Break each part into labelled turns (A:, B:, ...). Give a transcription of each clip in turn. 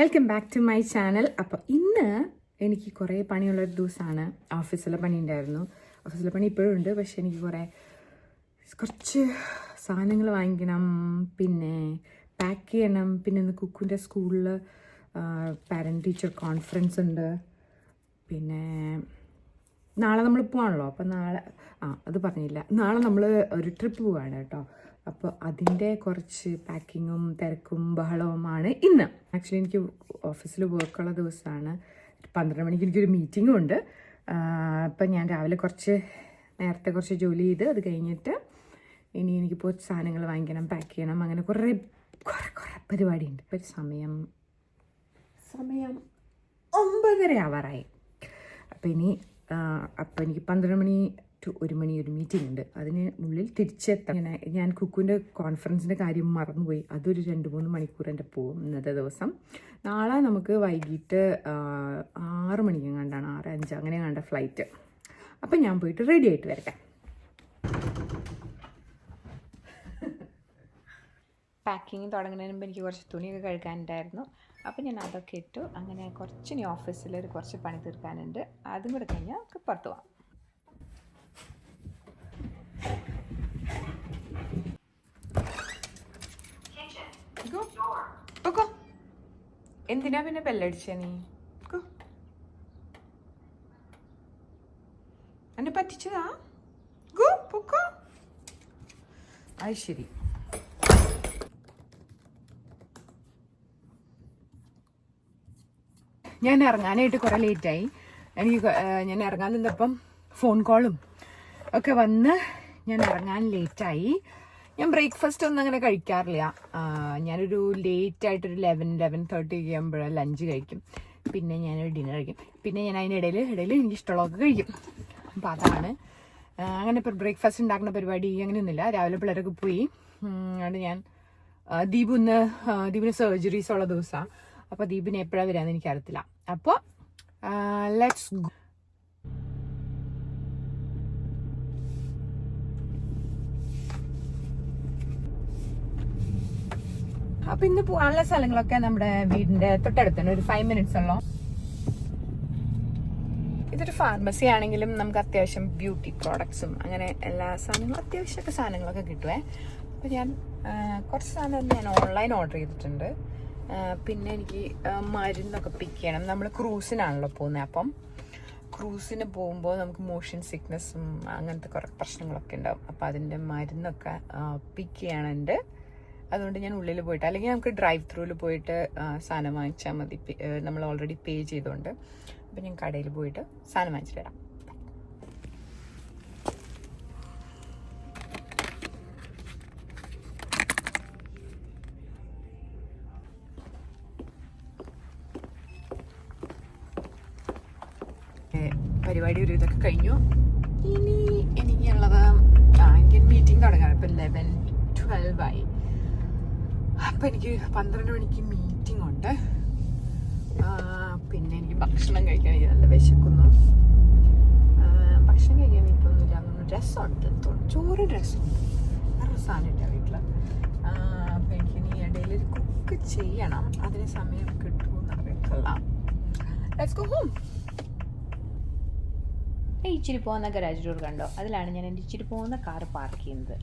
A: Welcome back to my channel. അപ്പോൾ ഇന്ന് എനിക്ക് കുറേ പണിയുള്ളൊരു ദിവസമാണ്. ഓഫീസിലെ പണി ഉണ്ടായിരുന്നു. ഓഫീസിലെ പണി ഇപ്പോഴും ഉണ്ട്, പക്ഷെ എനിക്ക് കുറച്ച് സാധനങ്ങൾ വാങ്ങിക്കണം, പിന്നെ പാക്ക് ചെയ്യണം. പിന്നെ ഇന്ന് കുക്കുൻ്റെ സ്കൂളിൽ പാരൻറ്റ് ടീച്ചർ കോൺഫറൻസ് ഉണ്ട്. പിന്നെ നാളെ നമ്മൾ പോവാണല്ലോ, അപ്പോൾ നാളെ അത് പറഞ്ഞില്ല, നാളെ നമ്മൾ ഒരു ട്രിപ്പ് പോവാണ് കേട്ടോ. അപ്പോൾ അതിൻ്റെ കുറച്ച് പാക്കിങ്ങും തിരക്കും ബഹളവുമാണ് ഇന്ന്. ആക്ച്വലി എനിക്ക് ഓഫീസിൽ വർക്കുള്ള ദിവസമാണ്. 12 മണിക്ക് എനിക്കൊരു മീറ്റിങ്ങും ഉണ്ട്. അപ്പം ഞാൻ രാവിലെ നേരത്തെ കുറച്ച് ജോലി ചെയ്ത് അത് കഴിഞ്ഞിട്ട് ഇനി എനിക്കിപ്പോൾ സാധനങ്ങൾ വാങ്ങിക്കണം, പാക്ക് ചെയ്യണം, അങ്ങനെ കുറേ പരിപാടിയുണ്ട്. ഇപ്പോൾ സമയം 9:30 ആവാറായി. അപ്പോൾ എനിക്ക് 12 മണി ടു 1 മണി ഒരു മീറ്റിംഗ് ഉണ്ട്. അതിന് ഉള്ളിൽ തിരിച്ചെത്താം. ഞാൻ കുക്കുവിൻ്റെ കോൺഫറൻസിൻ്റെ കാര്യം മറന്നുപോയി. അതൊരു 2-3 മണിക്കൂർ എൻ്റെ പോകും ഇന്നത്തെ ദിവസം. നാളെ നമുക്ക് വൈകിട്ട് 6 മണിക്ക് കണ്ടാണ്, 6:05 അങ്ങനെ കണ്ട ഫ്ലൈറ്റ്. അപ്പം ഞാൻ പോയിട്ട് റെഡി ആയിട്ട് വരട്ടെ. പാക്കിങ് തുടങ്ങുന്നതിന് മുമ്പ് എനിക്ക് കുറച്ച് തുണിയൊക്കെ കഴുകാനുണ്ടായിരുന്നു. അപ്പം ഞാൻ അതൊക്കെ ഇട്ടു. അങ്ങനെ ഇനി ഓഫീസിൽ കുറച്ച് പണി തീർക്കാനുണ്ട്. അതും കൂടെ കഴിഞ്ഞാൽ നമുക്ക് പുറത്ത് പോകാം. എന്തിനാ പിന്നെ ബെല്ലടിച്ച നീ? എന്നെ പറ്റിച്ചതാ? അത് ശരി. ഞാൻ ഇറങ്ങാനായിട്ട് കുറേ ലേറ്റായി. ഞാൻ ഇറങ്ങാൻ നിന്നപ്പം ഫോൺ കോളും ഒക്കെ വന്ന് ഞാൻ ഇറങ്ങാൻ ലേറ്റായി. ഞാൻ ബ്രേക്ക്ഫാസ്റ്റ് ഒന്നും അങ്ങനെ കഴിക്കാറില്ല. ഞാനൊരു ലേറ്റായിട്ടൊരു 11-11:30 കഴിയുമ്പോഴാണ് ലഞ്ച് കഴിക്കും. പിന്നെ ഞാനൊരു ഡിന്നർ കഴിക്കും. പിന്നെ ഞാൻ അതിനിടയിൽ എനിക്ക് ഇഷ്ടമുള്ളതൊക്കെ കഴിക്കും. അപ്പം അതാണ്. അങ്ങനെ ഇപ്പോൾ ബ്രേക്ക്ഫാസ്റ്റ് ഉണ്ടാക്കുന്ന പരിപാടി അങ്ങനെയൊന്നുമില്ല. രാവിലെ പിള്ളേരൊക്കെ പോയി. അതുകൊണ്ട് ഞാൻ ദീപിന് സർജറീസ് ഉള്ള ദിവസമാണ്. അപ്പോൾ ദീപിന് എപ്പോഴാണ് വരാമെന്ന് എനിക്കറിയത്തില്ല. അപ്പോൾ ലെറ്റ്സ് ഗോ. അപ്പൊ ഇന്ന് പോകാനുള്ള സ്ഥലങ്ങളൊക്കെ നമ്മുടെ വീടിന്റെ തൊട്ടടുത്ത് ഒരു 5 minutes ഉള്ളൂ. ഇതൊരു ഫാർമസി ആണെങ്കിലും നമുക്ക് അത്യാവശ്യം ബ്യൂട്ടി പ്രോഡക്ട്സും അങ്ങനെ എല്ലാ സാധനങ്ങളും അത്യാവശ്യമൊക്കെ സാധനങ്ങളൊക്കെ കിട്ടുവേ. അപ്പൊ ഞാൻ കുറച്ച് സാധനം ഞാൻ ഓൺലൈൻ ഓർഡർ ചെയ്തിട്ടുണ്ട്. പിന്നെ എനിക്ക് മരുന്നൊക്കെ പിക്ക് ചെയ്യണം. നമ്മൾ ക്രൂസിനാണല്ലോ പോകുന്നത്. അപ്പം ക്രൂസിന് പോകുമ്പോൾ നമുക്ക് മോഷൻ സിക്നസ്സും അങ്ങനത്തെ കുറേ പ്രശ്നങ്ങളൊക്കെ ഉണ്ടാവും. അപ്പം അതിൻ്റെ മരുന്നൊക്കെ പിക്ക് ചെയ്യാനുണ്ട്. അതുകൊണ്ട് ഞാൻ ഉള്ളിൽ പോയിട്ട്, അല്ലെങ്കിൽ നമുക്ക് ഡ്രൈവ് ത്രൂവിൽ പോയിട്ട് സാധനം വാങ്ങിച്ചാൽ മതി. നമ്മൾ ഓൾറെഡി പേ ചെയ്തുകൊണ്ട്. അപ്പം ഞാൻ കടയിൽ പോയിട്ട് സാധനം വാങ്ങിച്ചിട്ട് വരാം. പരിപാടി ഒരു ഇതൊക്കെ കഴിഞ്ഞു. ഇനി എനിക്കുള്ളത് എനിക്ക് മീറ്റിംഗ് തുടങ്ങാം. ഇപ്പം 11-12 ആയി. അപ്പം എനിക്ക് 12 മണിക്ക് മീറ്റിംഗ് ഉണ്ട്. പിന്നെ എനിക്ക് ഭക്ഷണം കഴിക്കാൻ എനിക്ക് നല്ല വിശക്കുന്നു. ഭക്ഷണം കഴിക്കാൻ എനിക്കൊന്നുമില്ല. രസമുണ്ട്, ചോറും രസമുണ്ട്, വേറെ സാധനമില്ല വീട്ടിൽ. അപ്പം എനിക്ക് ഇനി ഇടയിൽ കുക്ക് ചെയ്യണം. അതിന് സമയം കിട്ടുമെന്ന് അറിയത്തില്ല. Let's go home. ഇച്ചിരി പോകുന്ന ഗരാജ് ഡോർ കണ്ടോ? അതിലാണ് ഞാൻ എൻ്റെ ഇച്ചിരി പോകുന്ന കാർ പാർക്ക് ചെയ്യുന്നത്.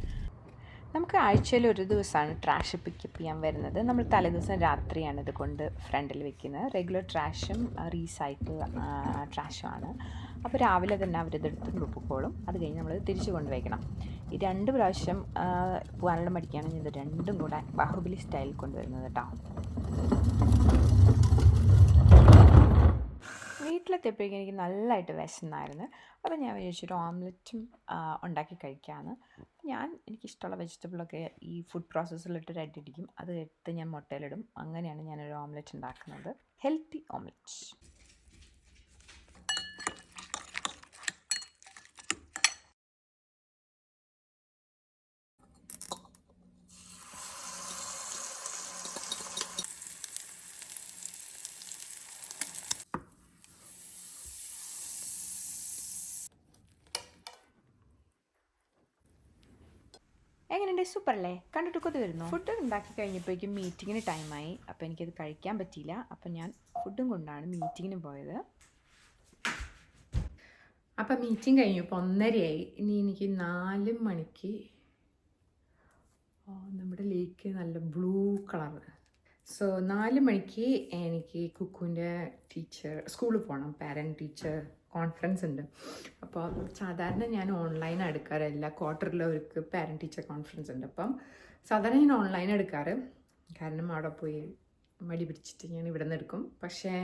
A: നമുക്ക് ആഴ്ചയിൽ ഒരു ദിവസമാണ് ട്രാഷ് പിക്കപ്പ് ചെയ്യാൻ വരുന്നത്. നമ്മൾ തലേദിവസം രാത്രിയാണ് ഇത് കൊണ്ട് ഫ്രണ്ടിൽ വെക്കുന്നത്. റെഗുലർ ട്രാഷും റീസൈക്കിൾ ട്രാഷുമാണ്. അപ്പോൾ രാവിലെ തന്നെ അവരിതെടുത്ത് പൊക്കോളും. അത് കഴിഞ്ഞ് നമ്മൾ തിരിച്ചു കൊണ്ടുവയ്ക്കണം. ഈ 2 പ്രാവശ്യം പോകാനുള്ള മടിക്കാണ് ഇത് രണ്ടും കൂടെ ബാഹുബലി സ്റ്റൈൽ കൊണ്ടുവരുന്നത് കേട്ടോ. വീട്ടിലെത്തിയപ്പോഴേക്കും എനിക്ക് നല്ലതായിട്ട് വിശന്നായിരുന്നു. അപ്പോൾ ഞാൻ വിചാരിച്ചൊരു ഓംലെറ്റും ഉണ്ടാക്കി കഴിക്കാമെന്ന്. എനിക്കിഷ്ടമുള്ള വെജിറ്റബിളൊക്കെ ഈ ഫുഡ് പ്രോസസ്സിലിട്ട് റെഡിയിടിക്കും. അത് എടുത്ത് ഞാൻ മുട്ടയിലിടും. അങ്ങനെയാണ് ഞാനൊരു ഓംലെറ്റ് ഉണ്ടാക്കുന്നത്. Healthy omelette.
B: എങ്ങനെയുണ്ട്? സൂപ്പർ അല്ലേ? കണ്ടിട്ട് കൊതി വരുന്നു. ഫുഡ് ഉണ്ടാക്കി കഴിഞ്ഞപ്പോഴേക്കും മീറ്റിങ്ങിന് ടൈമായി. അപ്പോൾ എനിക്കത് കഴിക്കാൻ പറ്റിയില്ല. അപ്പം ഞാൻ ഫുഡും കൊണ്ടാണ് മീറ്റിങ്ങിന് പോയത്.
A: അപ്പം മീറ്റിംഗ് കഴിഞ്ഞു. ഇപ്പോൾ 1:30 ഇനി എനിക്ക് 4 മണിക്ക് നമ്മുടെ ലേക്ക് നല്ല ബ്ലൂ കളർ. സോ 4 മണിക്ക് എനിക്ക് കുക്കുവിൻ്റെ ടീച്ചർ സ്കൂളിൽ പോകണം. പാരൻറ്റ് ടീച്ചർ കോൺഫറൻസ് ഉണ്ട്. അപ്പോൾ സാധാരണ ഞാൻ ഓൺലൈൻ എടുക്കാറ്. എല്ലാ ക്വാർട്ടറിലും അവർക്ക് പാരൻറ്റ് ടീച്ചർ കോൺഫറൻസ് ഉണ്ട്. അപ്പം സാധാരണ ഞാൻ ഓൺലൈൻ എടുക്കാറ്. കാരണം അവിടെ പോയി മടി പിടിച്ചിട്ട് ഞാൻ ഇവിടെ നിന്ന് എടുക്കും. പക്ഷേ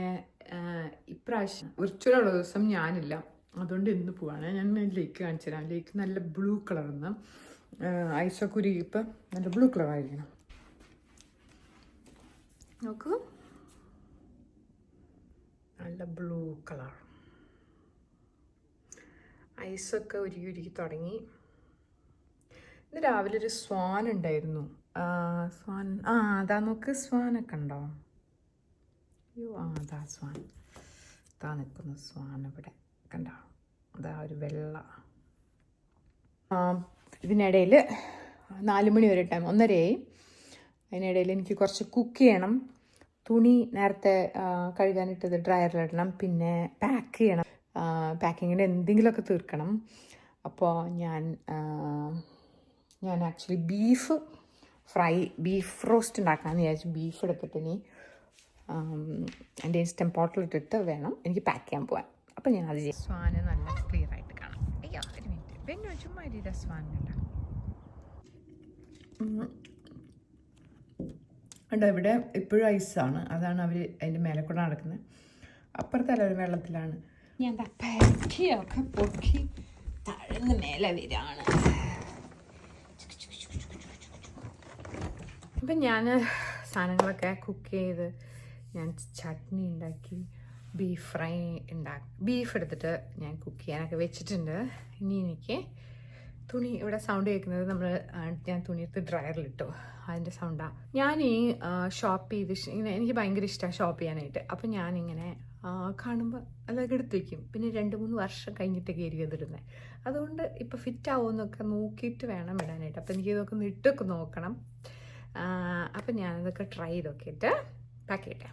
A: ഇപ്രാവശ്യം വിർച്വലുള്ള ദിവസം ഞാനില്ല. അതുകൊണ്ട് ഇന്ന് പോവാണ്. ഞാൻ ലേക്ക് കാണിച്ചു തരാം. ലേക്ക് നല്ല ബ്ലൂ കളർന്ന് ഐസൊക്കെ ഉരുകിപ്പോൾ നല്ല ബ്ലൂ കളറായിരിക്കണം. നോക്കൂ, നല്ല ബ്ലൂ കളർ. ഐസൊക്കെ ഉരുകി തുടങ്ങി. ഇന്ന് രാവിലെ ഒരു സ്വാൻ ഉണ്ടായിരുന്നു. സ്വാൻ അതാ നോക്ക്, സ്വാനൊക്കെ ഉണ്ടോ? അയ്യോ അതാ സ്വാൻ, അതാ നിൽക്കുന്നു സ്വാൻ ഇവിടെ കണ്ടോ? അതാ ഒരു വെള്ള. ഇതിനിടയിൽ 4 മണി വരെ ടൈം, 1:30. അതിനിടയിൽ എനിക്ക് കുറച്ച് കുക്ക് ചെയ്യണം. തുണി നേരത്തെ കഴുകാനിട്ടത് ഡ്രയറിലിടണം. പിന്നെ പാക്ക് ചെയ്യണം. പാക്കിങ്ങിന് എന്തെങ്കിലുമൊക്കെ തീർക്കണം. അപ്പോൾ ഞാൻ ആക്ച്വലി ബീഫ് റോസ്റ്റ് ഉണ്ടാക്കാമെന്ന് വിചാരിച്ചു. ബീഫ് എടുത്തിട്ട് ഇനി എൻ്റെ ഇൻസ്റ്റൻറ്റ് പോട്ടിലിട്ടിട്ട് വേണം എനിക്ക് പാക്ക് ചെയ്യാൻ പോകാൻ. അപ്പം ഞാൻ അത് ചെയ്യും. സ്വാന് നല്ല ക്ലിയർ ആയിട്ട് കാണാം. അയ്യോ ഒരു മിനിറ്റ്, പിന്നെ ചുമ്മാ ഇരിക്കുക. സ്വാൻ കണ്ടോ? ഇവിടെ ഇപ്പോഴും ഐസാണ്. അതാണ് അവർ അതിൻ്റെ മേലെ കൂടെ നടക്കുന്നത്. അപ്പുറത്തല്ല ഒരു വെള്ളത്തിലാണ്. ഞാൻ പരക്കിയൊക്കെ പൊക്കി താഴ്ന്ന് മേലെ വരാണ്. അപ്പം ഞാൻ സാധനങ്ങളൊക്കെ കുക്ക് ചെയ്ത് ഞാൻ ചട്നി ഉണ്ടാക്കി, ബീഫ് എടുത്തിട്ട് ഞാൻ കുക്ക് ചെയ്യാനൊക്കെ വെച്ചിട്ടുണ്ട്. ഇനി എനിക്ക് തുണി, ഇവിടെ സൗണ്ട് കേൾക്കുന്നത് ഞാൻ തുണി എടുത്ത് ഡ്രയറിലിട്ടു, അതിൻ്റെ സൗണ്ടാണ്. ഞാൻ ഈ ഷോപ്പ് ചെയ്ത് ഇങ്ങനെ എനിക്ക് ഭയങ്കര ഇഷ്ടമാണ് ഷോപ്പ് ചെയ്യാനായിട്ട്. അപ്പം ഞാനിങ്ങനെ കാണുമ്പോൾ അതൊക്കെ എടുത്ത് വയ്ക്കും. പിന്നെ 2-3 വർഷം കഴിഞ്ഞിട്ടൊക്കെ ആയിരിക്കും അതിടുന്നത്. അതുകൊണ്ട് ഇപ്പോൾ ഫിറ്റ് ആവുമെന്നൊക്കെ നോക്കിയിട്ട് വേണം ഇടാനായിട്ട്. അപ്പം എനിക്കിതൊക്കെ ഇട്ടൊക്കെ നോക്കണം. അപ്പം ഞാനിതൊക്കെ ട്രൈ ചെയ്ത് നോക്കിയിട്ട് പാക്ക് ചെയ്യട്ടെ.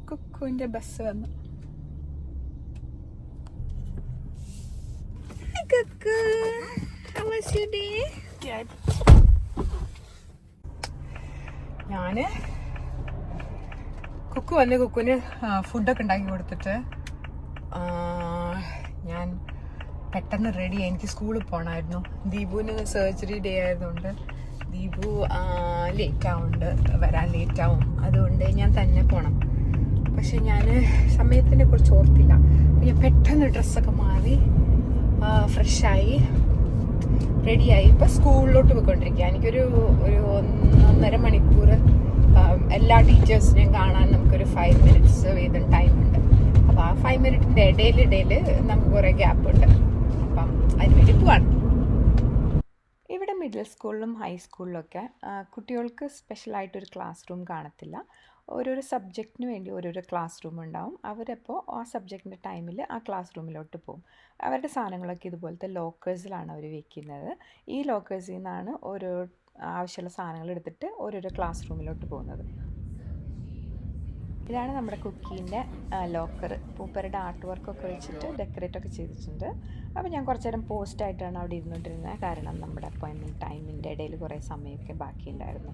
A: കുക്കുവിൻ്റെ ബസ് വന്നു. Kuku, how was your day? ഞാന് കുക്കുവിന് ഫുഡൊക്കെ ഉണ്ടാക്കി കൊടുത്തിട്ട് ഞാൻ പെട്ടെന്ന് റെഡിയായി. എനിക്ക് സ്കൂളിൽ പോകണമായിരുന്നു. ദീപുവിന് സർജറി ഡേ ആയതുകൊണ്ട് ദീപു വരാൻ ലേറ്റാവും. അതുകൊണ്ട് ഞാൻ തന്നെ പോകണം. പക്ഷെ ഞാൻ സമയത്തിനെ കുറിച്ച് ഓർത്തില്ല. ഞാൻ പെട്ടെന്ന് ഡ്രസ്സൊക്കെ മാറി ഫ്രഷായി റെഡിയായി. ഇപ്പം സ്കൂളിലോട്ട് പോയിക്കൊണ്ടിരിക്കുക. എനിക്കൊരു 1.5 മണിക്കൂർ എല്ലാ ടീച്ചേഴ്സിനെയും കാണാൻ നമുക്കൊരു 5 മിനിറ്റ്സ് വീതം ടൈമുണ്ട്. അപ്പോൾ ആ 5 മിനിറ്റിൻ്റെ ഇടയിൽ നമുക്ക് കുറേ ഗ്യാപ്പ് ഉണ്ട്. അപ്പം അതിനുവേണ്ടി പോവാണ്. ഇവിടെ മിഡിൽ സ്കൂളിലും ഹൈസ്കൂളിലൊക്കെ കുട്ടികൾക്ക് സ്പെഷ്യലായിട്ടൊരു ക്ലാസ് റൂം കാണത്തില്ല. ഓരോരോ സബ്ജക്റ്റിന് വേണ്ടി ഓരോരോ ക്ലാസ് റൂം ഉണ്ടാവും. അവരപ്പോൾ ആ സബ്ജക്റ്റിൻ്റെ ടൈമിൽ ആ ക്ലാസ് റൂമിലോട്ട് പോകും. അവരുടെ സാധനങ്ങളൊക്കെ ഇതുപോലത്തെ ലോക്കേഴ്സിലാണ് അവർ വെക്കുന്നത്. ഈ ലോക്കേഴ്സിൽ നിന്നാണ് ഓരോ ആവശ്യമുള്ള സാധനങ്ങൾ എടുത്തിട്ട് ഓരോരോ ക്ലാസ് റൂമിലോട്ട് പോകുന്നത്. ഇതാണ് നമ്മുടെ കുക്കീൻ്റെ ലോക്കർ. പൂപ്പരുടെ ആർട്ട് വർക്കൊക്കെ വെച്ചിട്ട് ഡെക്കറേറ്റൊക്കെ ചെയ്തിട്ടുണ്ട്. അപ്പോൾ ഞാൻ കുറച്ച് നേരം പോസ്റ്റായിട്ടാണ് അവിടെ ഇരുന്നുകൊണ്ടിരുന്നത്. കാരണം നമ്മുടെ അപ്പോയിൻമെൻറ്റ് ടൈമിൻ്റെ ഇടയിൽ കുറേ സമയമൊക്കെ ബാക്കിയുണ്ടായിരുന്നു.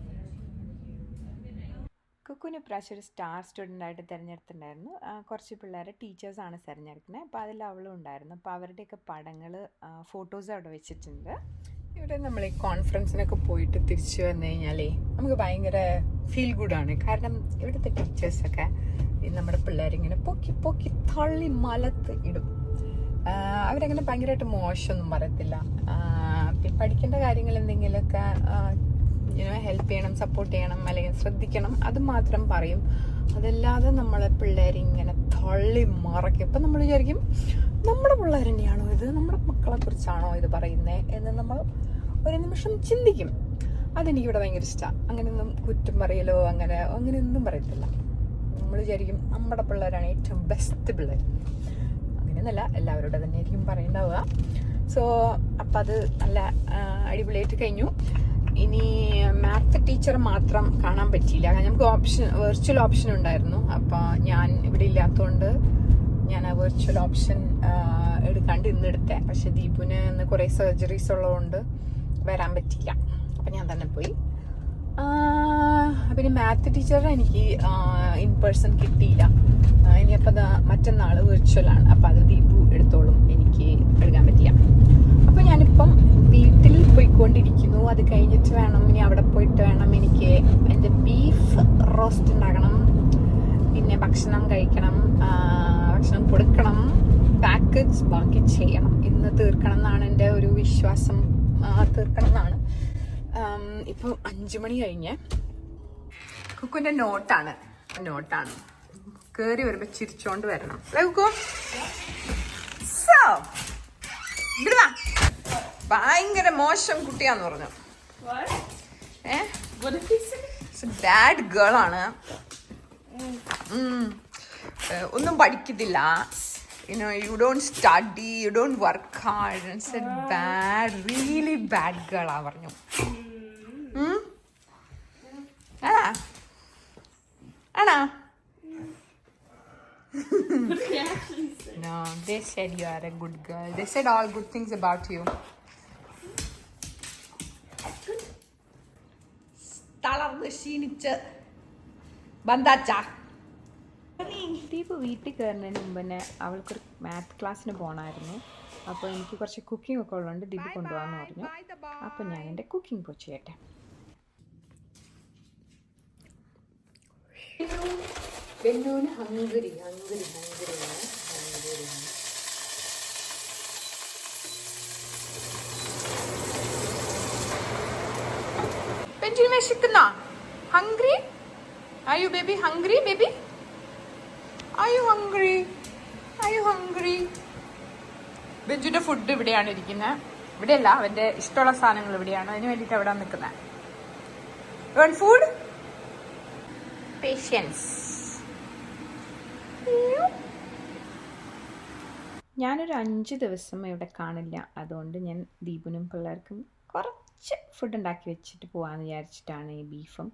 A: കുക്കുവിന് ഇപ്രാവശ്യം ഒരു സ്റ്റാർ സ്റ്റുഡൻ്റായിട്ട് തിരഞ്ഞെടുത്തിട്ടുണ്ടായിരുന്നു. കുറച്ച് പിള്ളേരെ ടീച്ചേഴ്സാണ് തിരഞ്ഞെടുക്കുന്നത്. അപ്പോൾ അതിൽ അവളും ഉണ്ടായിരുന്നു. അപ്പോൾ അവരുടെയൊക്കെ പടങ്ങൾ, ഫോട്ടോസ് അവിടെ വെച്ചിട്ടുണ്ട്. ഇവിടെ നമ്മൾ ഈ കോൺഫറൻസിനൊക്കെ പോയിട്ട് തിരിച്ചു വന്നു കഴിഞ്ഞാലേ നമുക്ക് ഭയങ്കര ഫീൽ ഗുഡാണ്. കാരണം ഇവിടുത്തെ ടീച്ചേഴ്സൊക്കെ നമ്മുടെ പിള്ളേരിങ്ങനെ പൊക്കി തള്ളി മലത്ത് ഇടും. അവരങ്ങനെ ഭയങ്കരമായിട്ട് മോശമൊന്നും പറയത്തില്ല. പഠിക്കേണ്ട കാര്യങ്ങൾ എന്തെങ്കിലുമൊക്കെ ഹെൽപ്പ് ചെയ്യണം, സപ്പോർട്ട് ചെയ്യണം, അല്ലെങ്കിൽ ശ്രദ്ധിക്കണം, അത് മാത്രം പറയും. അതല്ലാതെ നമ്മളെ പിള്ളേരിങ്ങനെ തള്ളി മറക്കും. ഇപ്പം നമ്മൾ വിചാരിക്കും നമ്മുടെ പിള്ളേർ തന്നെയാണോ ഇത്, നമ്മുടെ മക്കളെ കുറിച്ചാണോ ഇത് പറയുന്നത് എന്ന് നമ്മൾ ഒരു നിമിഷം ചിന്തിക്കും. അതെനിക്കിവിടെ ഭയങ്കര ഇഷ്ടമാണ്. അങ്ങനെയൊന്നും കുറ്റം പറയലോ അങ്ങനെയൊന്നും പറയത്തില്ല. നമ്മൾ വിചാരിക്കും നമ്മുടെ പിള്ളേരാണ് ഏറ്റവും ബെസ്റ്റ് പിള്ളേർ. അങ്ങനെയൊന്നല്ല, എല്ലാവരോടും തന്നെ ആയിരിക്കും പറയണ്ടാവുക. സോ അപ്പം അത് നല്ല അടിപൊളിയായിട്ട് കഴിഞ്ഞു. ഇനി മാത്ത് ടീച്ചർ മാത്രം കാണാൻ പറ്റിയില്ല. നമുക്ക് വെർച്വൽ ഓപ്ഷൻ ഉണ്ടായിരുന്നു. അപ്പോൾ ഞാൻ ഇവിടെ ഇല്ലാത്തതുകൊണ്ട് ഞാൻ ആ വെർച്വൽ ഓപ്ഷൻ എടുക്കാണ്ട് ഇന്ന് എടുത്തേ. പക്ഷെ ദീപുവിന് ഇന്ന് കുറേ സർജറീസ് ഉള്ളതുകൊണ്ട് വരാൻ പറ്റില്ല. അപ്പം ഞാൻ തന്നെ പോയി. പിന്നെ മാത്ത് ടീച്ചറെ എനിക്ക് ഇൻ പേഴ്സൺ കിട്ടിയില്ല. ഇനിയപ്പോൾ മറ്റന്നാൾ വെർച്വലാണ്. അപ്പം അത് ദീപു എടുത്തോളും, എനിക്ക് എടുക്കാൻ പറ്റില്ല. അപ്പം ഞാനിപ്പം വീട്ടിൽ പോയിക്കൊണ്ടിരിക്കുന്നു. അത് കഴിഞ്ഞിട്ട് വേണം, ഇനി അവിടെ പോയിട്ട് വേണം എനിക്ക് എൻ്റെ ബീഫ് റോസ്റ്റ് ഉണ്ടാക്കണം, പിന്നെ ഭക്ഷണം കഴിക്കണം, ഭക്ഷണം കൊടുക്കണം, പാക്കേജ് ബാക്കി ചെയ്യണം. ഇന്ന് തീർക്കണം എന്നാണ് എൻ്റെ ഒരു വിശ്വാസം. തീർക്കണം എന്നാണ്. ഇപ്പം 5 മണി കഴിഞ്ഞ്. കുക്കുൻ്റെ നോട്ടാണ് കയറി വരുമ്പോൾ ചിരിച്ചോണ്ട് വരണം. അല്ലേ കുക്കു? ഭയങ്കര മോശം കുട്ടിയാന്ന് പറഞ്ഞു. ബാഡ് ഗേൾ ആണ്. ഒന്നും പഠിക്കത്തില്ല. You don't study, you don't work hard. And said bad, really bad girl ആ പറഞ്ഞു. ആണോ? No, they said you are a good girl. They said all good things about you. തളർന്ന് ക്ഷീണിച്ച് ബന്ധാച്ച.
B: ദീപ് വീട്ടിൽ കയറുന്നതിന് മുമ്പ് തന്നെ അവൾക്കൊരു മാത്ത് ക്ലാസ്സിന് പോകണമായിരുന്നു. അപ്പോൾ എനിക്ക് കുറച്ച് കുക്കിംഗ് ഒക്കെ ഉള്ളതുകൊണ്ട് ദീപ് കൊണ്ടുപോകാമെന്ന് പറഞ്ഞു. അപ്പോൾ ഞാൻ എൻ്റെ കുക്കിംഗ് പോയി ചെയ്യട്ടെ.
A: ബെന്നൂന് ഹംഗറി. ബെഞ്ചിന് വിശക്കുന്ന hungry? Are you baby hungry, baby? Are you hungry? ബെഞ്ചിന്റെ ഫുഡ് ഇവിടെയാണ് ഇരിക്കുന്നത്. ഇവിടെയല്ല, അവന്റെ ഇഷ്ടമുള്ള സാധനങ്ങൾ ഇവിടെയാണ്. അതിന് വേണ്ടിയിട്ട് അവിടെ നിൽക്കുന്നത്. Food patience.
B: ഞാനൊരു 5 ദിവസം ഇവിടെ കാണില്ല. അതുകൊണ്ട് ഞാൻ ദീപുനും പിള്ളേർക്കും കുറച്ച് ഫുഡ് ഉണ്ടാക്കി വെച്ചിട്ട് പോകാമെന്ന് വിചാരിച്ചിട്ടാണ്. ഈ ബീഫും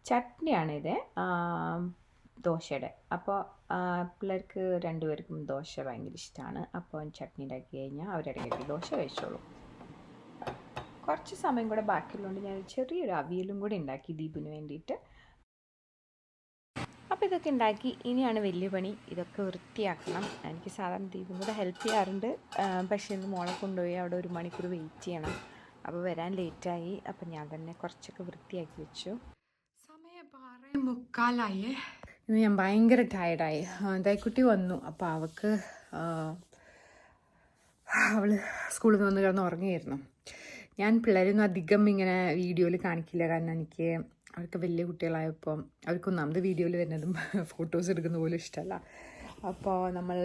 B: ചട്നിയാണിത്, ദോശയുടെ. അപ്പോൾ പിള്ളേർക്ക് 2 പേർക്കും ദോശ ഭയങ്കര ഇഷ്ടമാണ്. അപ്പോൾ ചട്നി ഉണ്ടാക്കി കഴിഞ്ഞാൽ അവരിടയ്ക്ക് ദോശ കഴിച്ചോളൂ. കുറച്ച് സമയം കൂടെ ബാക്കിയുള്ളതുകൊണ്ട് ഞാൻ ചെറിയൊരു അവിയലും കൂടി ഉണ്ടാക്കി ദീപുവിന് വേണ്ടിയിട്ട്. അപ്പോൾ ഇതൊക്കെ ഉണ്ടാക്കി ഇനിയാണ് വലിയ പണി. ഇതൊക്കെ വൃത്തിയാക്കണം. എനിക്ക് സാധാരണ ദീപും കൂടെ ഹെൽപ്പ് ചെയ്യാറുണ്ട്. പക്ഷേ ഇന്ന് മോളെ കൊണ്ടുപോയി അവിടെ 1 മണിക്കൂർ വെയിറ്റ് ചെയ്യണം. അപ്പോൾ വരാൻ ലേറ്റായി. അപ്പം ഞാൻ തന്നെ കുറച്ചൊക്കെ വൃത്തിയാക്കി വെച്ചു.
A: സമയം 6:45. ഇന്ന് ഞാൻ ഭയങ്കര ടയർഡായി. ദൈക്കുട്ടി വന്നു. അപ്പോൾ അവള് സ്കൂളിൽ നിന്ന് വന്ന് കിടന്ന് ഉറങ്ങിയായിരുന്നു. ഞാൻ പിള്ളേരൊന്നും അധികം ഇങ്ങനെ വീഡിയോയിൽ കാണിക്കില്ല. കാരണം അവർക്ക് വലിയ കുട്ടികളായപ്പോൾ അവർക്കൊന്നാമത് വീഡിയോയിൽ വരുന്നതും ഫോട്ടോസ് എടുക്കുന്ന പോലും ഇഷ്ടമല്ല. അപ്പോൾ നമ്മൾ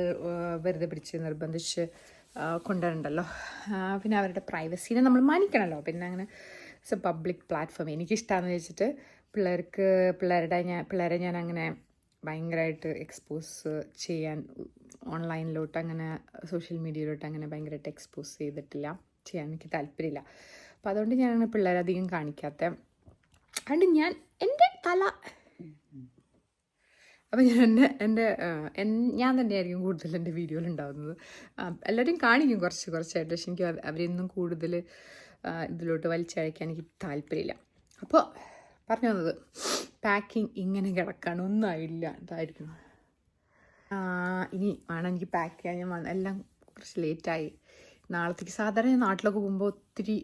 A: വെറുതെ പിടിച്ച് നിർബന്ധിച്ച് കൊണ്ടുവരണ്ടല്ലോ. പിന്നെ അവരുടെ പ്രൈവസീനെ നമ്മൾ മാനിക്കണമല്ലോ. പിന്നെ അങ്ങനെ പബ്ലിക് പ്ലാറ്റ്ഫോം എനിക്കിഷ്ടമാണെന്ന് വെച്ചിട്ട് പിള്ളേരെ ഞാൻ അങ്ങനെ ഭയങ്കരമായിട്ട് എക്സ്പോസ് ചെയ്യാൻ ഓൺലൈനിലോട്ട്, അങ്ങനെ സോഷ്യൽ മീഡിയയിലോട്ട് അങ്ങനെ ഭയങ്കരമായിട്ട് എക്സ്പോസ് ചെയ്യാൻ എനിക്ക് താല്പര്യമില്ല. അപ്പോൾ അതുകൊണ്ട് ഞാനങ്ങനെ പിള്ളേരെ അധികം കാണിക്കാത്ത. അതുകൊണ്ട് ഞാൻ എൻ്റെ തല അപ്പം ഞാൻ തന്നെയായിരിക്കും കൂടുതൽ എൻ്റെ വീഡിയോയിൽ ഉണ്ടാകുന്നത്. എല്ലാവരെയും കാണിക്കും കുറച്ചായിട്ട്. പക്ഷെ എനിക്ക് അവരെയൊന്നും കൂടുതൽ ഇതിലോട്ട് വലിച്ചഴയ്ക്കാൻ എനിക്ക് താല്പര്യമില്ല. അപ്പോൾ പറഞ്ഞു വന്നത്, പാക്കിങ് ഇങ്ങനെ കിടക്കാണ്, ഒന്നും ആയില്ല. ഇതായിരിക്കും ഇനി വേണം എനിക്ക് പാക്ക് ചെയ്യാൻ. ഞാൻ എല്ലാം കുറച്ച് ലേറ്റായി. നാളത്തേക്ക് സാധാരണ ഞാൻ നാട്ടിലൊക്കെ പോകുമ്പോൾ ഒത്തിരി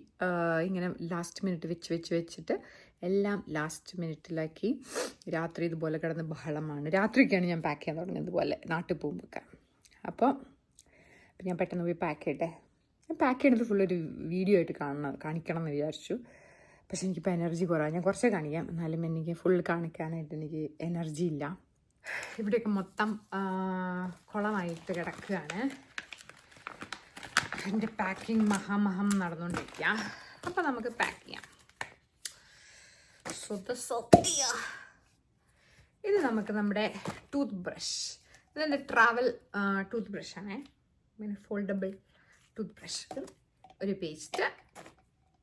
A: ഇങ്ങനെ ലാസ്റ്റ് മിനിറ്റ് വെച്ചിട്ട് എല്ലാം ലാസ്റ്റ് മിനിറ്റിലാക്കി രാത്രി ഇതുപോലെ കിടന്ന് ബഹളമാണ്. രാത്രിയൊക്കെയാണ് ഞാൻ പാക്ക് ചെയ്യാൻ തുടങ്ങിയത് ഇതുപോലെ നാട്ടിൽ പോകുമ്പോഴൊക്കെ. അപ്പോൾ ഞാൻ പെട്ടെന്ന് പോയി പാക്ക് ചെയ്യട്ടെ. ഞാൻ പാക്ക് ചെയ്യുന്നത് ഫുള്ളൊരു വീഡിയോ ആയിട്ട് കാണിക്കണം എന്ന് വിചാരിച്ചു. പക്ഷെ എനിക്കിപ്പോൾ എനർജി കുറവാണ്. ഞാൻ കുറച്ചേ കാണിക്കാം, എന്നാലും എനിക്ക് ഫുൾ കാണിക്കാനായിട്ട് എനിക്ക് എനർജി ഇല്ല. ഇവിടെയൊക്കെ മൊത്തം കുളമായിട്ട് കിടക്കുകയാണ്. എൻ്റെ പാക്കിങ് മഹാമഹം നടന്നുകൊണ്ടിരിക്കുക. അപ്പോൾ നമുക്ക് പാക്ക് ചെയ്യാം. ഇത് നമുക്ക് നമ്മുടെ ടൂത്ത് ബ്രഷ്, ഇതെൻ്റെ ട്രാവൽ ടൂത്ത് ബ്രഷാണേ, പിന്നെ ഫോൾഡബിൾ ടൂത്ത് ബ്രഷ്, ഒരു പേസ്റ്റ്,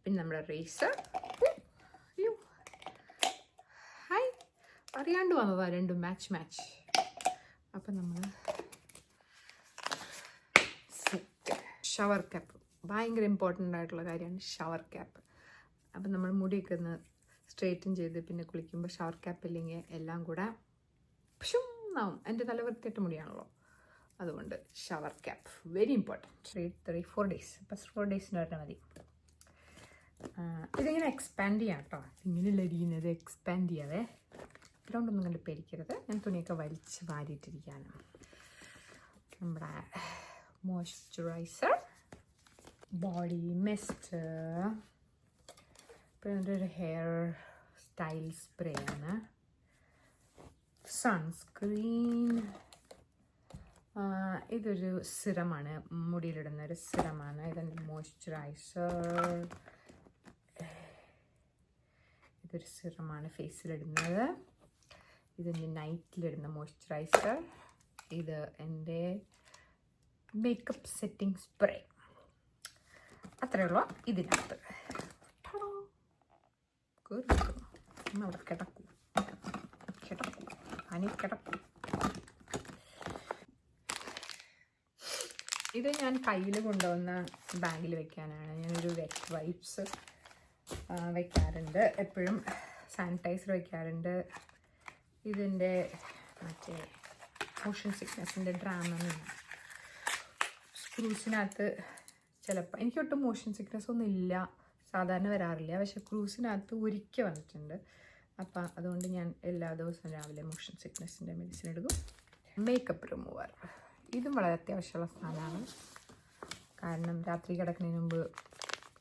A: പിന്നെ നമ്മുടെ റേസർ. അയ്യോ ഹായ്, അറിയാണ്ട് വന്നതാ രണ്ടും മാച്ച്. അപ്പം നമ്മൾ സെറ്റ്. ഷവർ ക്യാപ്പ് ഭയങ്കര ഇമ്പോർട്ടൻ്റ് ആയിട്ടുള്ള കാര്യമാണ് ഷവർ ക്യാപ്പ്. അപ്പം നമ്മൾ മുടിയൊക്കെ ഒന്ന് സ്ട്രെയിറ്റൻ ചെയ്ത് പിന്നെ കുളിക്കുമ്പോൾ ഷവർ ക്യാപ്പ് ഇല്ലെങ്കിൽ എല്ലാം കൂടെ ആവും. എൻ്റെ തല വൃത്തിയായിട്ട് മുടിയാണല്ലോ, അതുകൊണ്ട് shower cap very important. 3-4 days, first 4 ഡേയ്സിന് വരെ മതി. ഇതിങ്ങനെ എക്സ്പാൻഡ് ചെയ്യാം കേട്ടോ, ഇങ്ങനെയല്ല ഇരിക്കുന്നത്, എക്സ്പാൻഡ് ചെയ്യാവേ. ഗ്രൗണ്ടൊന്നും കണ്ട് പേടിക്കരുത്, ഞാൻ തുണിയൊക്കെ വലിച്ച് വാരിയിട്ടിരിക്കാനും. നമ്മുടെ മോയ്സ്ചറൈസർ, ബോഡി മിസ്റ്റ്, പിന്നെ ഒരു ഹെയർ സ്റ്റൈൽ സ്പ്രേ ആണ്, സൺസ്ക്രീൻ, ഇതൊരു സിറമാണ്, മുടിയിലിടുന്ന ഒരു സിറമാണ്. ഇതെൻ്റെ മോയ്സ്ചറൈസർ, ഇതൊരു സിറമാണ് ഫേസിലിടുന്നത്. ഇതെൻ്റെ നൈറ്റിലിടുന്ന മോയ്സ്ചറൈസർ. ഇത് എൻ്റെ മേക്കപ്പ് സെറ്റിംഗ് സ്പ്രേ. അത്രയേ ഉള്ളൂ ഇതിനകത്ത്. അവിടെ കിടക്കൂ അനി കിടക്കൂ. ഇത് ഞാൻ കയ്യിൽ കൊണ്ടുവന്ന ബാഗിൽ വെക്കാനാണ്. ഞാനൊരു വെറ്റ് വൈപ്സ് വെക്കാറുണ്ട്, എപ്പോഴും സാനിറ്റൈസർ വെക്കാറുണ്ട്. ഇതിൻ്റെ മറ്റേ മോഷൻ സിക്നെസ്സിൻ്റെ ഡ്രാമ സ്ക്രൂസിനകത്ത് ചിലപ്പോൾ എനിക്കൊട്ടും മോഷൻ സിക്നെസ് ഒന്നും ഇല്ല, സാധാരണ വരാറില്ല, പക്ഷെ ക്രൂസിനകത്ത് ഒരിക്കൽ വന്നിട്ടുണ്ട്. അപ്പം അതുകൊണ്ട് ഞാൻ എല്ലാ ദിവസവും രാവിലെ മോഷൻ സിക്നെസ്സിൻ്റെ മെഡിസിൻ എടുക്കും. മേക്കപ്പ് റിമൂവർ, ഇതും വളരെ അത്യാവശ്യമുള്ള സാധനമാണ്, കാരണം രാത്രി കിടക്കുന്നതിന് മുമ്പ്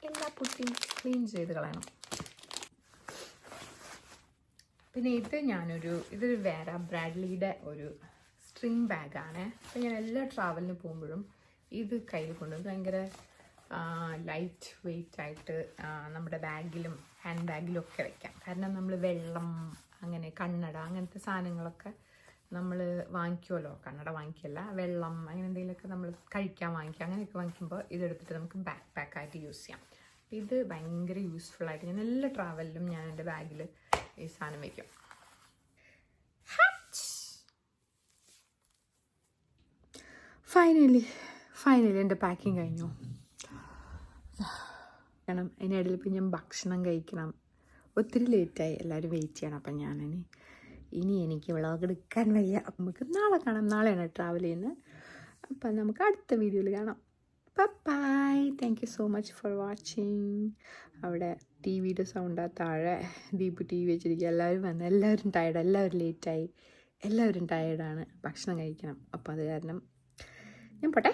A: എല്ലാ പുട്ടിയും ക്ലീൻ ചെയ്ത് കളയണം. പിന്നെ ഇതൊരു വേറെ ബ്രാഡ്ലിയുടെ ഒരു സ്ട്രിങ് ബാഗാണ്. അപ്പോൾ ഞാൻ എല്ലാ ട്രാവലിന് പോകുമ്പോഴും ഇത് കയ്യിൽ കൊണ്ടുപോകും. ഭയങ്കര ലൈറ്റ് വെയ്റ്റ് ആയിട്ട് നമ്മുടെ ബാഗിലും ഹാൻഡ് ബാഗിലും ഒക്കെ വയ്ക്കാം. കാരണം നമ്മൾ വെള്ളം, അങ്ങനെ കണ്ണട, അങ്ങനത്തെ സാധനങ്ങളൊക്കെ നമ്മൾ വാങ്ങിക്കുമല്ലോ, കണ്ണട വാങ്ങിക്കല്ല, വെള്ളം അങ്ങനെ എന്തെങ്കിലുമൊക്കെ നമ്മൾ കഴിക്കാൻ വാങ്ങിക്കുക, അങ്ങനെയൊക്കെ വാങ്ങിക്കുമ്പോൾ ഇതെടുത്തിട്ട് നമുക്ക് ബാക്ക് പാക്കായിട്ട് യൂസ് ചെയ്യാം. ഇത് ഭയങ്കര യൂസ്ഫുള്ളായിട്ട് ഞാൻ എല്ലാ ട്രാവലിലും ഞാൻ എൻ്റെ ബാഗിൽ ഈ സാധനം വയ്ക്കും. ഫൈനലി എൻ്റെ പാക്കിങ് കഴിഞ്ഞു. കാരണം അതിനിടയിൽ ഇപ്പം ഞാൻ ഭക്ഷണം കഴിക്കണം, ഒത്തിരി ലേറ്റായി, എല്ലാവരും വെയിറ്റ് ചെയ്യണം. അപ്പം ഇനി എനിക്ക് വ്ളോഗ് എടുക്കാൻ വയ്യ. അപ്പം നമുക്ക് നാളെ കാണാം, നാളെയാണ് ട്രാവൽ ചെയ്യുന്നത്. അപ്പം നമുക്ക് അടുത്ത വീഡിയോയിൽ കാണാം. Bye, thank you so much for watching. അവിടെ ടി വിയുടെ സൗണ്ടാ താഴെ, ദീപു ടി വി വെച്ചിരിക്കുക. എല്ലാവരും വന്ന്, എല്ലാവരും ടയർഡ്, എല്ലാവരും ലേറ്റായി, എല്ലാവരും ടയർഡാണ്, ഭക്ഷണം കഴിക്കണം. അപ്പോൾ അത് കാരണം ഞാൻ പോട്ടെ.